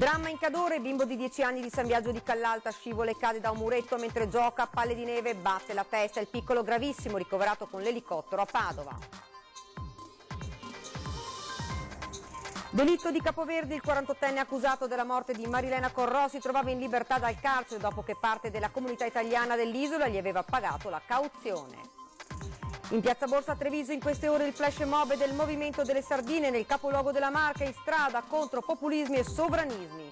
Dramma in Cadore, bimbo di 10 anni di San Biagio di Callalta scivola e cade da un muretto mentre gioca a palle di neve, batte la testa, il piccolo gravissimo ricoverato con l'elicottero a Padova. Delitto di Capoverde, il 48enne accusato della morte di Marilena Corrò si trovava in libertà dal carcere dopo che parte della comunità italiana dell'isola gli aveva pagato la cauzione. In piazza Borsa a Treviso in queste ore il flash mob del Movimento delle Sardine nel capoluogo della Marca in strada contro populismi e sovranismi.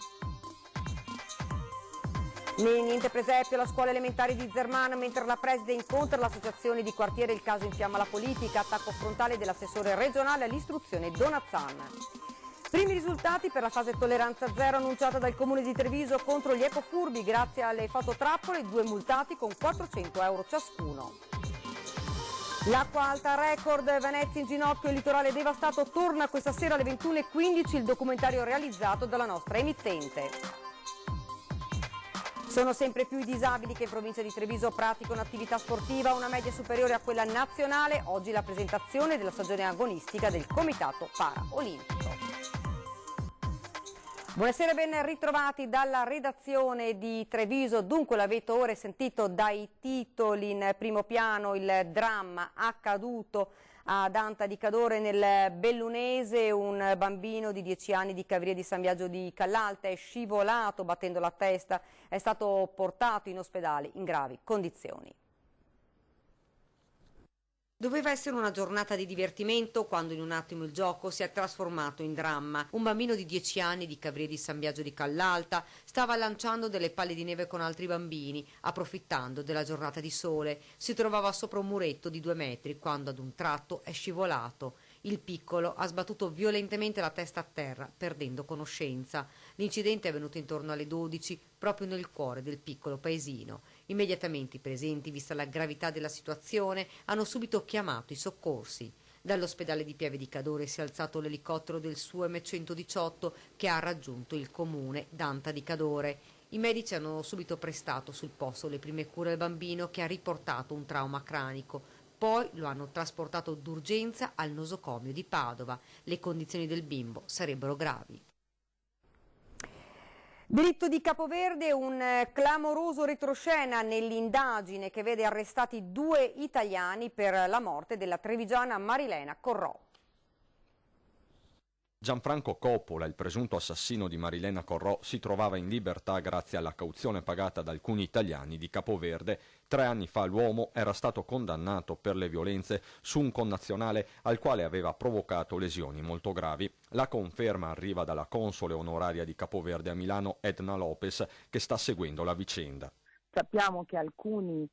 Niente presepio alla scuola elementare di Zermana mentre la preside incontra l'associazione di quartiere Il caso infiamma la politica, attacco frontale dell'assessore regionale all'istruzione Donazzan. Primi risultati per la fase tolleranza zero annunciata dal comune di Treviso contro gli ecofurbi grazie alle fototrappole, 2 multati con 400 euro ciascuno. L'acqua alta record, Venezia in ginocchio, il litorale devastato, torna questa sera alle 21:15 il documentario realizzato dalla nostra emittente. Sono sempre più i disabili che in provincia di Treviso praticano attività sportiva, una media superiore a quella nazionale, oggi la presentazione della stagione agonistica del Comitato Paraolimpico. Buonasera e ben ritrovati dalla redazione di Treviso. Dunque l'avete ora sentito dai titoli in primo piano il dramma accaduto ad Anta di Cadore nel Bellunese. Un bambino di 10 anni di Cavriere di San Biagio di Callalta è scivolato battendo la testa, è stato portato in ospedale in gravi condizioni. Doveva essere una giornata di divertimento quando in un attimo il gioco si è trasformato in dramma. Un bambino di 10 anni di Cavriere di San Biagio di Callalta stava lanciando delle palle di neve con altri bambini, approfittando della giornata di sole. Si trovava sopra un muretto di 2 metri quando ad un tratto è scivolato. Il piccolo ha sbattuto violentemente la testa a terra, perdendo conoscenza. L'incidente è avvenuto intorno alle 12, proprio nel cuore del piccolo paesino. Immediatamente i presenti, vista la gravità della situazione, hanno subito chiamato i soccorsi. Dall'ospedale di Pieve di Cadore si è alzato l'elicottero del SUEM 118 che ha raggiunto il comune d'Anta di Cadore. I medici hanno subito prestato sul posto le prime cure al bambino che ha riportato un trauma cranico. Poi lo hanno trasportato d'urgenza al nosocomio di Padova. Le condizioni del bimbo sarebbero gravi. Delitto di Capoverde, un clamoroso retroscena nell'indagine che vede arrestati 2 italiani per la morte della trevigiana Marilena Corrò. Gianfranco Coppola, il presunto assassino di Marilena Corrò, si trovava in libertà grazie alla cauzione pagata da alcuni italiani di Capoverde. 3 anni fa l'uomo era stato condannato per le violenze su un connazionale al quale aveva provocato lesioni molto gravi. La conferma arriva dalla console onoraria di Capoverde a Milano, Edna Lopez, che sta seguendo la vicenda. Sappiamo che alcuni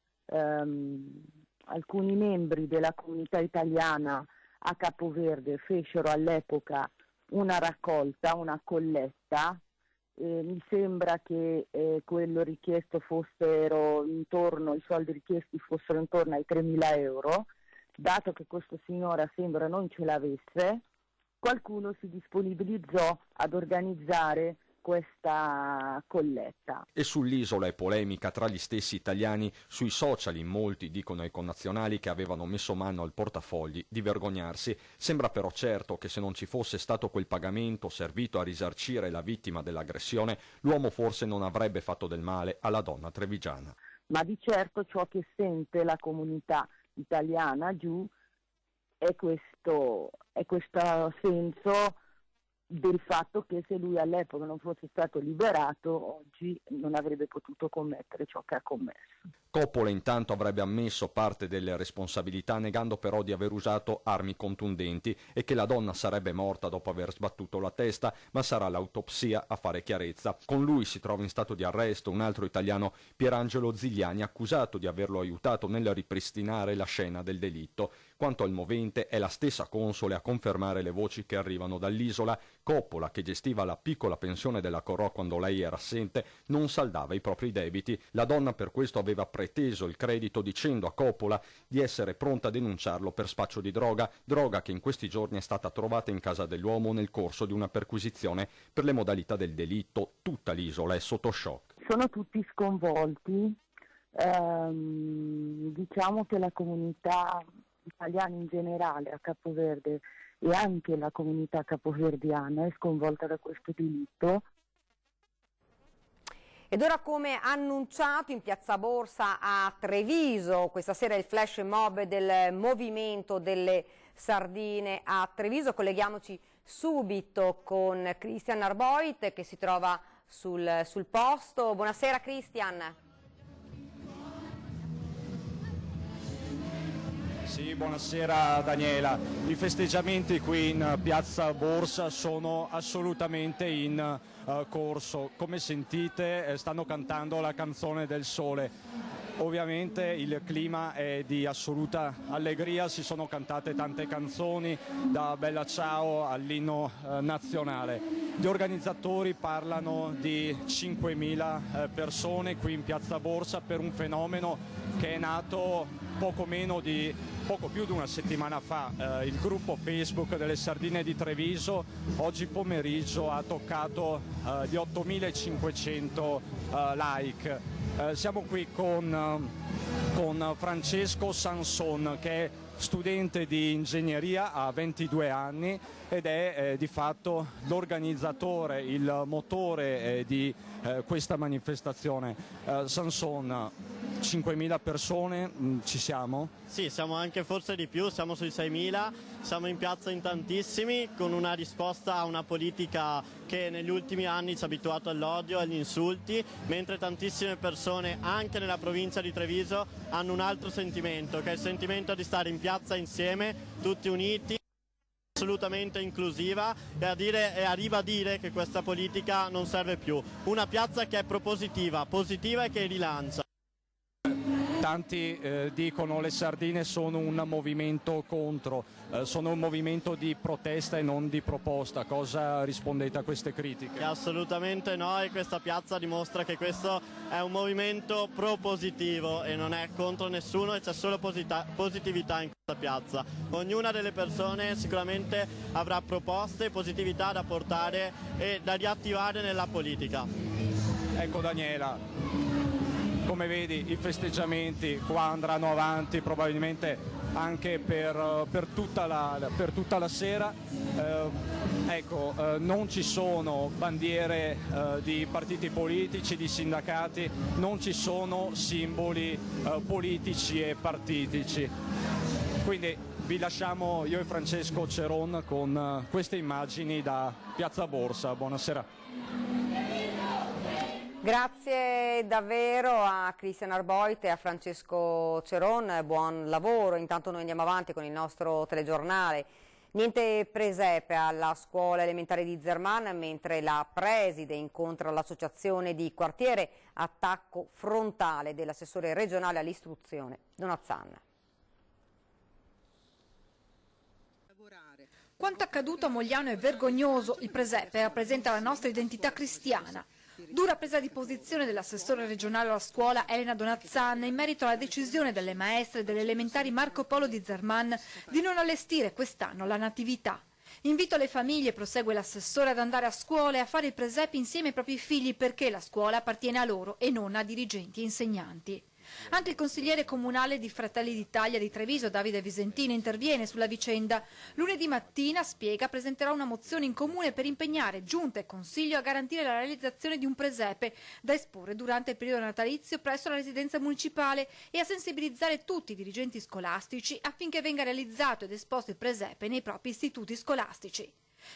membri della comunità italiana a Capoverde fecero all'epoca una raccolta, una colletta. Mi sembra che quello richiesto fossero intorno, i soldi richiesti fossero intorno ai 3.000 euro. Dato che questa signora sembra non ce l'avesse, qualcuno si disponibilizzò ad organizzare questa colletta. E sull'isola è polemica tra gli stessi italiani. Sui social in molti dicono ai connazionali che avevano messo mano al portafogli di vergognarsi. Sembra però certo che se non ci fosse stato quel pagamento servito a risarcire la vittima dell'aggressione, l'uomo forse non avrebbe fatto del male alla donna trevigiana. Ma di certo ciò che sente la comunità italiana giù è questo senso del fatto che se lui all'epoca non fosse stato liberato, oggi non avrebbe potuto commettere ciò che ha commesso. Coppola intanto avrebbe ammesso parte delle responsabilità, negando però di aver usato armi contundenti e che la donna sarebbe morta dopo aver sbattuto la testa, ma sarà l'autopsia a fare chiarezza. Con lui si trova in stato di arresto un altro italiano, Pierangelo Zigliani, accusato di averlo aiutato nel ripristinare la scena del delitto. Quanto al movente, è la stessa console a confermare le voci che arrivano dall'isola. Coppola, che gestiva la piccola pensione della Corrò quando lei era assente, non saldava i propri debiti. La donna per questo aveva preteso il credito dicendo a Coppola di essere pronta a denunciarlo per spaccio di droga che in questi giorni è stata trovata in casa dell'uomo nel corso di una perquisizione. Per le modalità del delitto tutta l'isola è sotto shock. Sono tutti sconvolti, diciamo che la comunità italiana in generale a Capoverde e anche la comunità capoverdiana è sconvolta da questo delitto. Ed ora, come annunciato, in Piazza Borsa a Treviso, questa sera il flash mob del movimento delle sardine a Treviso. Colleghiamoci subito con Christian Arboit che si trova sul posto. Buonasera Christian. Sì, buonasera Daniela. I festeggiamenti qui in Piazza Borsa sono assolutamente in corso. Come sentite stanno cantando la canzone del sole. Ovviamente il clima è di assoluta allegria, si sono cantate tante canzoni, da Bella Ciao all'inno nazionale. Gli organizzatori parlano di 5.000 persone qui in Piazza Borsa per un fenomeno che è nato poco più di una settimana fa. Il gruppo Facebook delle Sardine di Treviso oggi pomeriggio ha toccato gli 8.500 like. Siamo qui con Francesco Sanson, che è studente di ingegneria, ha 22 anni ed è di fatto l'organizzatore, il motore di questa manifestazione. Sanson, 5.000 persone, ci siamo? Sì, siamo anche forse di più, siamo sui 6.000, siamo in piazza in tantissimi con una risposta a una politica che negli ultimi anni ci ha abituato all'odio e agli insulti, mentre tantissime persone anche nella provincia di Treviso hanno un altro sentimento, che è il sentimento di stare in piazza insieme, tutti uniti, assolutamente inclusiva e a ribadire che questa politica non serve più. Una piazza che è propositiva, positiva e che rilancia. Tanti dicono le sardine sono un movimento contro, sono un movimento di protesta e non di proposta. Cosa rispondete a queste critiche? Assolutamente no, e questa piazza dimostra che questo è un movimento propositivo e non è contro nessuno, e c'è solo positività in questa piazza. Ognuna delle persone sicuramente avrà proposte e positività da portare e da riattivare nella politica. Ecco Daniela, come vedi i festeggiamenti qua andranno avanti probabilmente anche per tutta la sera. Non ci sono bandiere di partiti politici, di sindacati, non ci sono simboli politici e partitici. Quindi vi lasciamo io e Francesco Ceron con queste immagini da Piazza Borsa. Buonasera. Grazie davvero a Christian Arboit e a Francesco Ceron, buon lavoro. Intanto noi andiamo avanti con il nostro telegiornale. Niente presepe alla scuola elementare di Zerman, mentre la preside incontra l'associazione di quartiere, attacco frontale dell'assessore regionale all'istruzione Donazzan. Quanto accaduto a Mogliano è vergognoso, il presepe rappresenta la nostra identità cristiana. Dura presa di posizione dell'assessore regionale alla scuola Elena Donazzan in merito alla decisione delle maestre delle elementari Marco Polo di Zerman di non allestire quest'anno la natività. Invito le famiglie, prosegue l'assessore, ad andare a scuola e a fare i presepi insieme ai propri figli, perché la scuola appartiene a loro e non a dirigenti e insegnanti. Anche il consigliere comunale di Fratelli d'Italia di Treviso, Davide Visentini, interviene sulla vicenda. Lunedì mattina, spiega, presenterà una mozione in comune per impegnare Giunta e Consiglio a garantire la realizzazione di un presepe da esporre durante il periodo natalizio presso la residenza municipale e a sensibilizzare tutti i dirigenti scolastici affinché venga realizzato ed esposto il presepe nei propri istituti scolastici.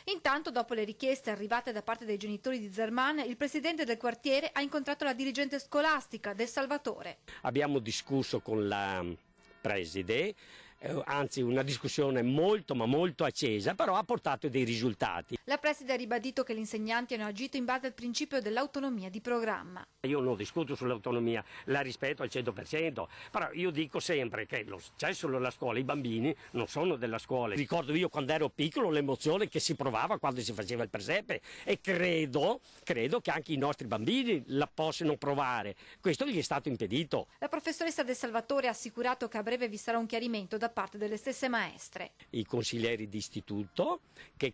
Intanto, dopo le richieste arrivate da parte dei genitori di Zerman, il presidente del quartiere ha incontrato la dirigente scolastica del Salvatore. Abbiamo discusso con la preside, anzi una discussione molto accesa, però ha portato dei risultati. La preside ha ribadito che gli insegnanti hanno agito in base al principio dell'autonomia di programma. Io non discuto sull'autonomia, la rispetto al 100%, però io dico sempre che c'è solo la scuola, i bambini non sono della scuola. Ricordo io quando ero piccolo l'emozione che si provava quando si faceva il presepe e credo che anche i nostri bambini la possano provare. Questo gli è stato impedito. La professoressa del Salvatore ha assicurato che a breve vi sarà un chiarimento da parte delle stesse maestre. I consiglieri di istituto che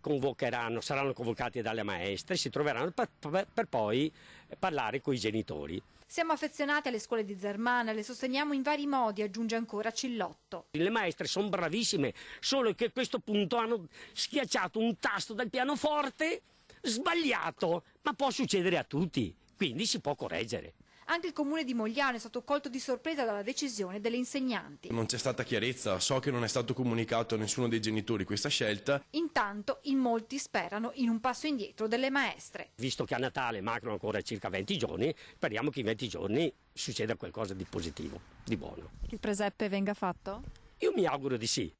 saranno convocati dalle maestre, si troveranno per poi parlare con i genitori. Siamo affezionati alle scuole di Zerman, le sosteniamo in vari modi, aggiunge ancora Cillotto. Le maestre sono bravissime, solo che a questo punto hanno schiacciato un tasto del pianoforte sbagliato, ma può succedere a tutti. quindi si può correggere. Anche il comune di Mogliano è stato colto di sorpresa dalla decisione delle insegnanti. Non c'è stata chiarezza, so che non è stato comunicato a nessuno dei genitori questa scelta. Intanto in molti sperano in un passo indietro delle maestre. Visto che a Natale mancano ancora circa 20 giorni, speriamo che in 20 giorni succeda qualcosa di positivo, di buono. Il presepe venga fatto? Io mi auguro di sì.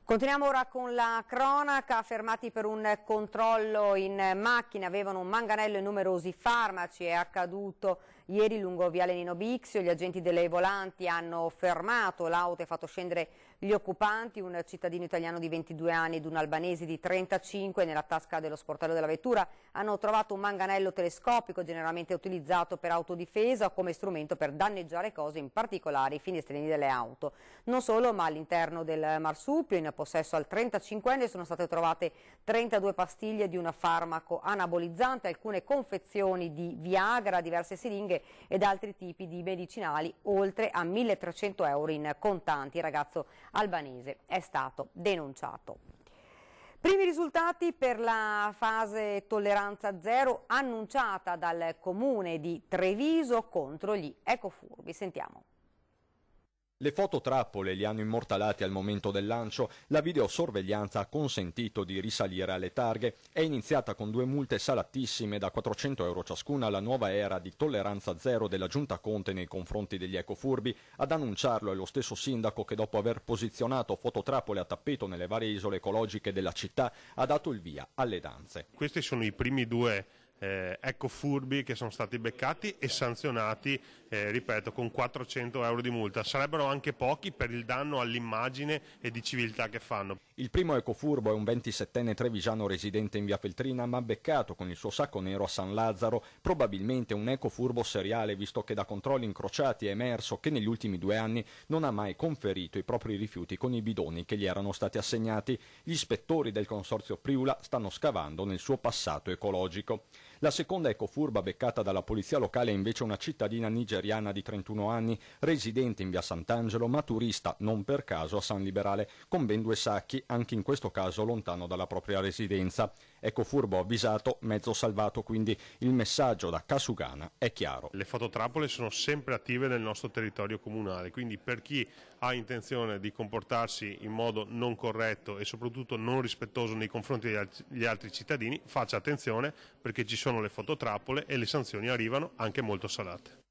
Continuiamo ora con la cronaca. Fermati per un controllo in macchina, avevano un manganello e numerosi farmaci. È accaduto ieri lungo Viale Nino Bixio. Gli agenti delle volanti hanno fermato l'auto e fatto scendere gli occupanti, un cittadino italiano di 22 anni ed un albanese di 35. Nella tasca dello sportello della vettura hanno trovato un manganello telescopico generalmente utilizzato per autodifesa o come strumento per danneggiare cose, in particolare i finestrini delle auto. Non solo, ma all'interno del marsupio, in possesso al 35enne, sono state trovate 32 pastiglie di un farmaco anabolizzante, alcune confezioni di Viagra, diverse siringhe ed altri tipi di medicinali, oltre a 1.300 euro in contanti. Il ragazzo albanese è stato denunciato. Primi risultati per la fase tolleranza zero annunciata dal comune di Treviso contro gli ecofurbi. Sentiamo. Le fototrappole li hanno immortalati al momento del lancio, la videosorveglianza ha consentito di risalire alle targhe. È iniziata con 2 multe salatissime da 400 euro ciascuna la nuova era di tolleranza zero della Giunta Conte nei confronti degli ecofurbi. Ad annunciarlo è lo stesso sindaco che, dopo aver posizionato fototrappole a tappeto nelle varie isole ecologiche della città, ha dato il via alle danze. Questi sono i primi 2 ecofurbi che sono stati beccati e sanzionati, ripeto, con 400 euro di multa. Sarebbero anche pochi per il danno all'immagine e di civiltà che fanno. Il primo ecofurbo è un 27enne trevigiano residente in via Feltrina, ma beccato con il suo sacco nero a San Lazzaro, probabilmente un ecofurbo seriale, visto che da controlli incrociati è emerso che negli ultimi 2 anni non ha mai conferito i propri rifiuti con i bidoni che gli erano stati assegnati. Gli ispettori del consorzio Priula stanno scavando nel suo passato ecologico. La seconda ecofurba beccata dalla polizia locale è invece una cittadina nigeriana di 31 anni, residente in via Sant'Angelo, ma turista non per caso a San Liberale, con ben 2 sacchi, anche in questo caso lontano dalla propria residenza. Ecofurbo avvisato, mezzo salvato, quindi il messaggio da Casugana è chiaro. Le fototrappole sono sempre attive nel nostro territorio comunale, quindi per chi ha intenzione di comportarsi in modo non corretto e soprattutto non rispettoso nei confronti degli altri cittadini, faccia attenzione, perché ci sono le fototrappole e le sanzioni arrivano anche molto salate.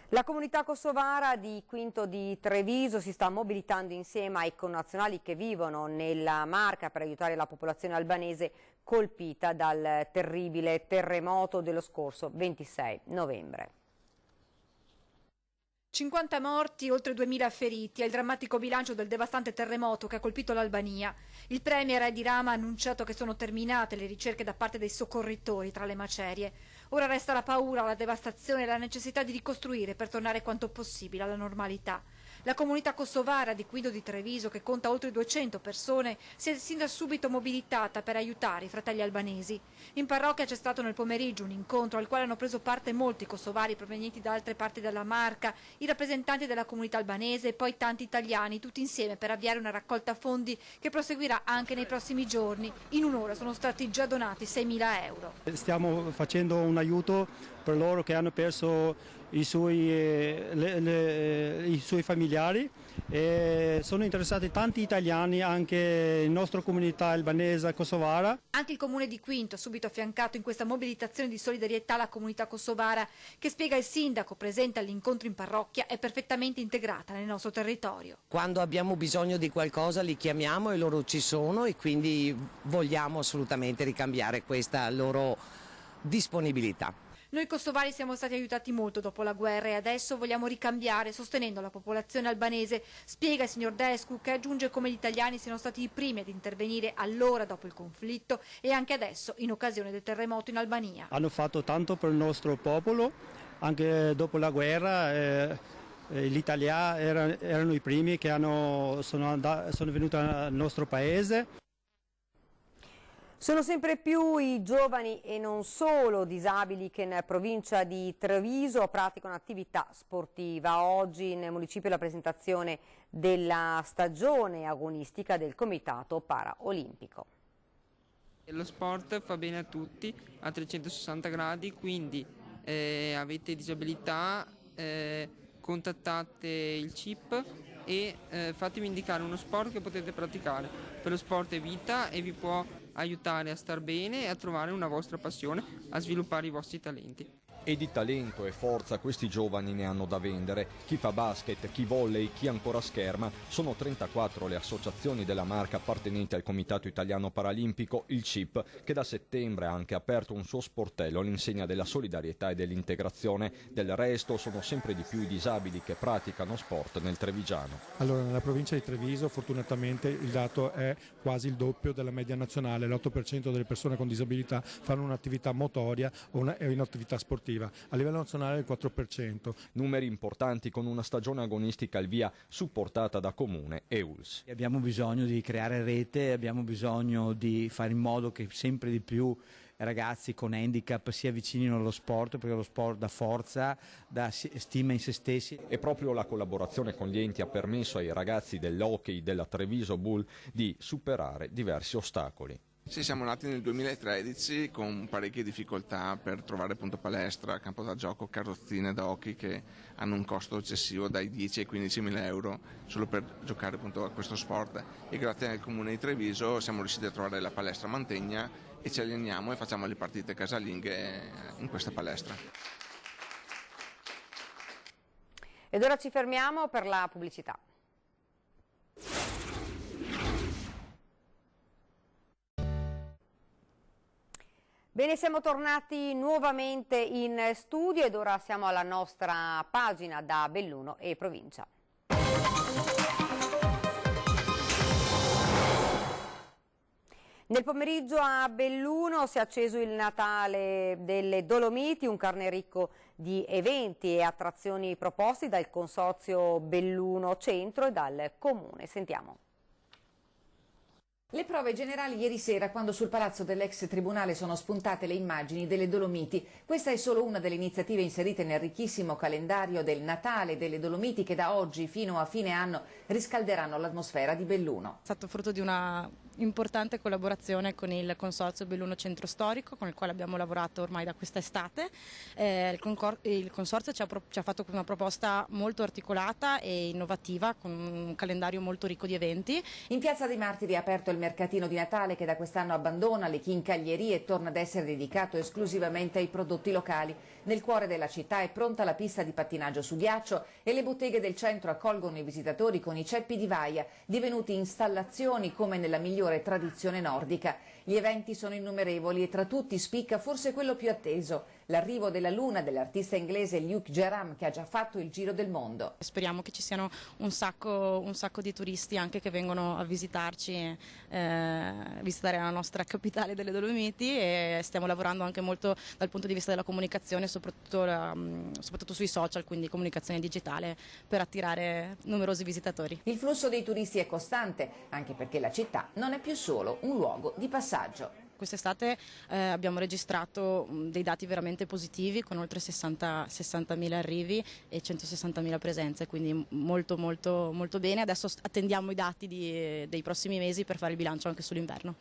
La comunità kosovara di Quinto di Treviso si sta mobilitando insieme ai connazionali che vivono nella Marca per aiutare la popolazione albanese colpita dal terribile terremoto dello scorso 26 novembre. 50 morti, oltre 2000 feriti, è il drammatico bilancio del devastante terremoto che ha colpito l'Albania. Il premier Edi Rama ha annunciato che sono terminate le ricerche da parte dei soccorritori tra le macerie. Ora resta la paura, la devastazione e la necessità di ricostruire per tornare quanto possibile alla normalità. La comunità kosovara di Quinto di Treviso, che conta oltre 200 persone, si è sin da subito mobilitata per aiutare i fratelli albanesi. In parrocchia c'è stato nel pomeriggio un incontro al quale hanno preso parte molti kosovari provenienti da altre parti della Marca, i rappresentanti della comunità albanese e poi tanti italiani, tutti insieme per avviare una raccolta fondi che proseguirà anche nei prossimi giorni. In un'ora sono stati già donati 6.000 euro. Stiamo facendo un aiuto per loro che hanno perso i suoi familiari e sono interessati tanti italiani, anche la nostra comunità albanese kosovara. Anche il comune di Quinto ha subito affiancato in questa mobilitazione di solidarietà la comunità kosovara che, spiega il sindaco presente all'incontro in parrocchia, è perfettamente integrata nel nostro territorio. Quando abbiamo bisogno di qualcosa li chiamiamo e loro ci sono, e quindi vogliamo assolutamente ricambiare questa loro disponibilità. Noi kosovari siamo stati aiutati molto dopo la guerra e adesso vogliamo ricambiare sostenendo la popolazione albanese, spiega il signor Descu, che aggiunge come gli italiani siano stati i primi ad intervenire allora dopo il conflitto e anche adesso in occasione del terremoto in Albania. Hanno fatto tanto per il nostro popolo, anche dopo la guerra gli italiani erano i primi che sono venuti al nostro paese. Sono sempre più i giovani e non solo disabili che in provincia di Treviso praticano attività sportiva. Oggi nel municipio la presentazione della stagione agonistica del Comitato Paraolimpico. Lo sport fa bene a tutti, a 360 gradi, quindi avete disabilità, contattate il CIP e fatemi indicare uno sport che potete praticare. Per lo sport è vita e vi può aiutare a star bene e a trovare una vostra passione, a sviluppare i vostri talenti. E di talento e forza questi giovani ne hanno da vendere. Chi fa basket, chi volley, chi ancora scherma. Sono 34 le associazioni della Marca appartenenti al Comitato Italiano Paralimpico, il CIP, che da settembre ha anche aperto un suo sportello all'insegna della solidarietà e dell'integrazione. Del resto sono sempre di più i disabili che praticano sport nel Trevigiano. Allora, nella provincia di Treviso fortunatamente il dato è quasi il doppio della media nazionale. L'8% delle persone con disabilità fanno un'attività motoria o un'attività sportiva. A livello nazionale il 4%. Numeri importanti con una stagione agonistica al via supportata da Comune e ULS. Abbiamo bisogno di creare rete, abbiamo bisogno di fare in modo che sempre di più ragazzi con handicap si avvicinino allo sport, perché lo sport dà forza, dà stima in se stessi. E proprio la collaborazione con gli enti ha permesso ai ragazzi dell'hockey della Treviso Bull di superare diversi ostacoli. Sì, siamo nati nel 2013 con parecchie difficoltà per trovare appunto palestra, campo da gioco, carrozzine da hockey che hanno un costo eccessivo dai 10 ai 15 mila euro solo per giocare appunto a questo sport, e grazie al comune di Treviso siamo riusciti a trovare la palestra Mantegna e ci alleniamo e facciamo le partite casalinghe in questa palestra. Ed ora ci fermiamo per la pubblicità. Bene, siamo tornati nuovamente in studio ed ora siamo alla nostra pagina da Belluno e provincia. Nel pomeriggio a Belluno si è acceso il Natale delle Dolomiti, un carne ricco di eventi e attrazioni proposti dal Consorzio Belluno Centro e dal Comune. Sentiamo. Le prove generali ieri sera, quando sul palazzo dell'ex tribunale sono spuntate le immagini delle Dolomiti. Questa è solo una delle iniziative inserite nel ricchissimo calendario del Natale delle Dolomiti che da oggi fino a fine anno riscalderanno l'atmosfera di Belluno. È stato frutto di una importante collaborazione con il Consorzio Belluno Centro Storico, con il quale abbiamo lavorato ormai da quest'estate. Il Consorzio ci ha fatto una proposta molto articolata e innovativa, con un calendario molto ricco di eventi. In Piazza dei Martiri è aperto il mercatino di Natale che da quest'anno abbandona le chincaglierie e torna ad essere dedicato esclusivamente ai prodotti locali. Nel cuore della città è pronta la pista di pattinaggio su ghiaccio e le botteghe del centro accolgono i visitatori con i ceppi di vaia, divenuti installazioni come nella migliore tradizione nordica. Gli eventi sono innumerevoli e tra tutti spicca forse quello più atteso, l'arrivo della luna dell'artista inglese Luke Jerram, che ha già fatto il giro del mondo. Speriamo che ci siano un sacco di turisti anche che vengono a visitarci, visitare la nostra capitale delle Dolomiti, e stiamo lavorando anche molto dal punto di vista della comunicazione, soprattutto sui social, quindi comunicazione digitale, per attirare numerosi visitatori. Il flusso dei turisti è costante, anche perché la città non è più solo un luogo di passaggio. Quest'estate abbiamo registrato dei dati veramente positivi, con oltre 60.000 arrivi e 160.000 presenze, quindi molto bene. Adesso attendiamo i dati dei prossimi mesi per fare il bilancio anche sull'inverno.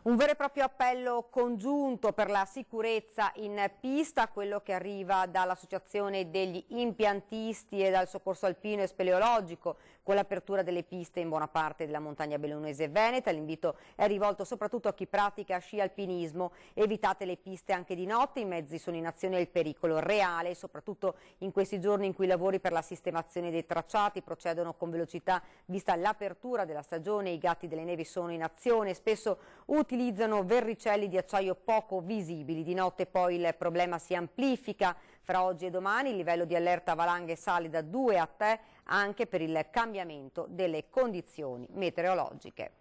Un vero e proprio appello congiunto per la sicurezza in pista, quello che arriva dall'Associazione degli Impiantisti e dal Soccorso Alpino e Speleologico, con l'apertura delle piste in buona parte della montagna bellunese e veneta. L'invito è rivolto soprattutto a chi pratica sci alpinismo: evitate le piste anche di notte, i mezzi sono in azione e il pericolo reale, soprattutto in questi giorni in cui i lavori per la sistemazione dei tracciati procedono con velocità vista l'apertura della stagione. I gatti delle nevi sono in azione, spesso utilizzano verricelli di acciaio poco visibili. Di notte poi il problema si amplifica. Fra oggi e domani il livello di allerta valanghe sale da 2 a 3 anche per il cambiamento delle condizioni meteorologiche.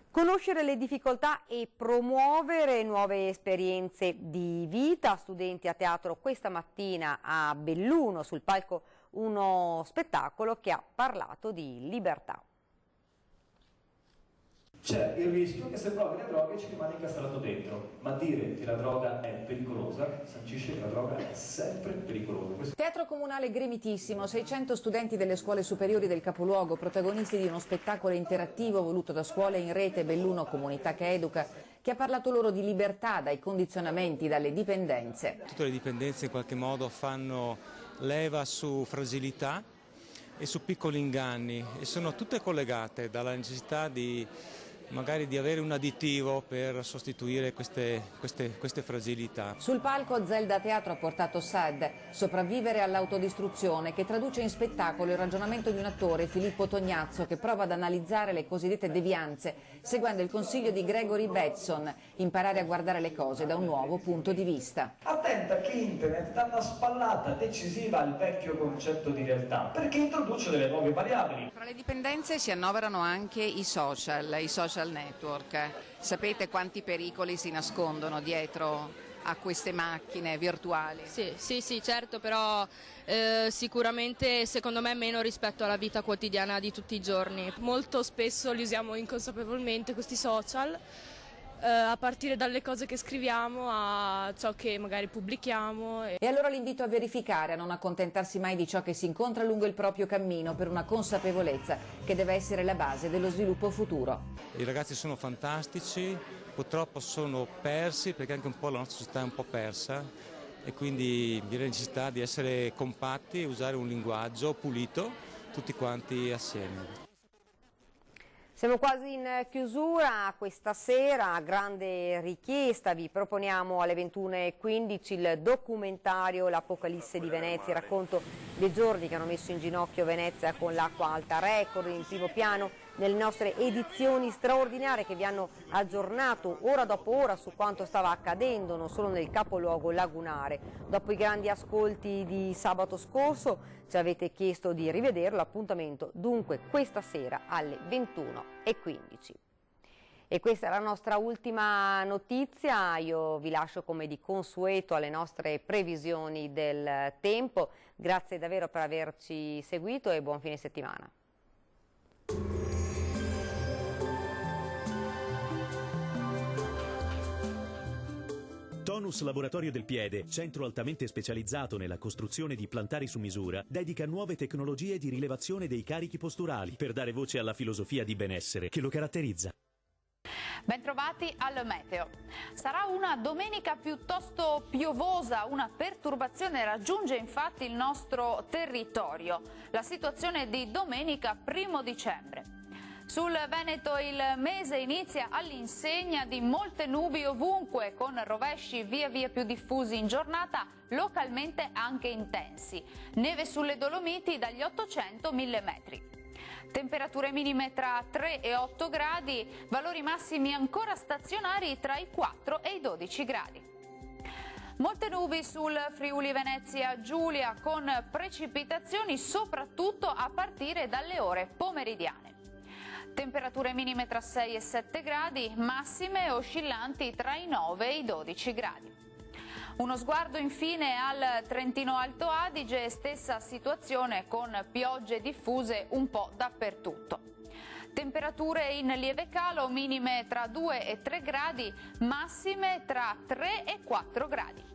Conoscere le difficoltà e promuovere nuove esperienze di vita. Studenti a teatro questa mattina a Belluno, sul palco uno spettacolo che ha parlato di libertà. c'è il rischio che se provi le droghe ci rimane incastrato dentro, ma dire che la droga è pericolosa sancisce che la droga è sempre pericolosa. Teatro comunale gremitissimo, 600 studenti delle scuole superiori del capoluogo, protagonisti di uno spettacolo interattivo voluto da Scuole in Rete Belluno Comunità che Educa, che ha parlato loro di libertà dai condizionamenti, dalle dipendenze. Tutte le dipendenze in qualche modo fanno leva su fragilità e su piccoli inganni e sono tutte collegate dalla necessità magari di avere un additivo per sostituire queste fragilità. Sul palco Zelda Teatro ha portato Sad, sopravvivere all'autodistruzione, che traduce in spettacolo il ragionamento di un attore, Filippo Tognazzo, che prova ad analizzare le cosiddette devianze, seguendo il consiglio di Gregory Bateson, imparare a guardare le cose da un nuovo punto di vista. Attenta che Internet dà una spallata decisiva al vecchio concetto di realtà, perché introduce delle nuove variabili. Tra le dipendenze si annoverano anche i social network. Sapete quanti pericoli si nascondono dietro a queste macchine virtuali? Sì, certo, però sicuramente secondo me meno rispetto alla vita quotidiana di tutti i giorni. Molto spesso li usiamo inconsapevolmente questi social, a partire dalle cose che scriviamo a ciò che magari pubblichiamo. E allora l'invito a verificare, a non accontentarsi mai di ciò che si incontra lungo il proprio cammino, per una consapevolezza che deve essere la base dello sviluppo futuro. I ragazzi sono fantastici, purtroppo sono persi perché anche un po' la nostra società è un po' persa e quindi vi è la necessità di essere compatti e usare un linguaggio pulito tutti quanti assieme. Siamo quasi in chiusura, questa sera, grande richiesta, vi proponiamo alle 21:15 il documentario L'Apocalisse di Venezia, il racconto dei giorni che hanno messo in ginocchio Venezia con l'acqua alta record, in primo piano nelle nostre edizioni straordinarie che vi hanno aggiornato ora dopo ora su quanto stava accadendo non solo nel capoluogo lagunare. Dopo i grandi ascolti di sabato scorso ci avete chiesto di rivederlo, appuntamento dunque questa sera alle 21:15. E questa è la nostra ultima notizia, io vi lascio come di consueto alle nostre previsioni del tempo, grazie davvero per averci seguito e buon fine settimana. Tonus Laboratorio del Piede, centro altamente specializzato nella costruzione di plantari su misura, dedica nuove tecnologie di rilevazione dei carichi posturali per dare voce alla filosofia di benessere che lo caratterizza. Bentrovati al meteo. Sarà una domenica piuttosto piovosa, una perturbazione raggiunge infatti il nostro territorio. La situazione di domenica 1° dicembre. Sul Veneto il mese inizia all'insegna di molte nubi ovunque, con rovesci via via più diffusi in giornata, localmente anche intensi. Neve sulle Dolomiti dagli 800 ai 1000 metri. Temperature minime tra 3 e 8 gradi, valori massimi ancora stazionari tra i 4 e i 12 gradi. Molte nubi sul Friuli Venezia Giulia, con precipitazioni soprattutto a partire dalle ore pomeridiane. Temperature minime tra 6 e 7 gradi, massime oscillanti tra i 9 e i 12 gradi. Uno sguardo infine al Trentino Alto Adige, stessa situazione con piogge diffuse un po' dappertutto. Temperature in lieve calo, minime tra 2 e 3 gradi, massime tra 3 e 4 gradi.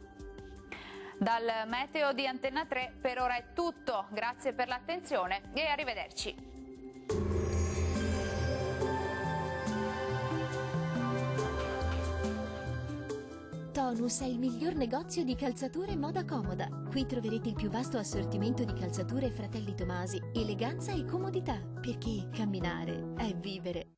Dal meteo di Antenna 3 per ora è tutto, grazie per l'attenzione e arrivederci. Tonus è il miglior negozio di calzature moda comoda. Qui troverete il più vasto assortimento di calzature Fratelli Tomasi, eleganza e comodità, perché camminare è vivere.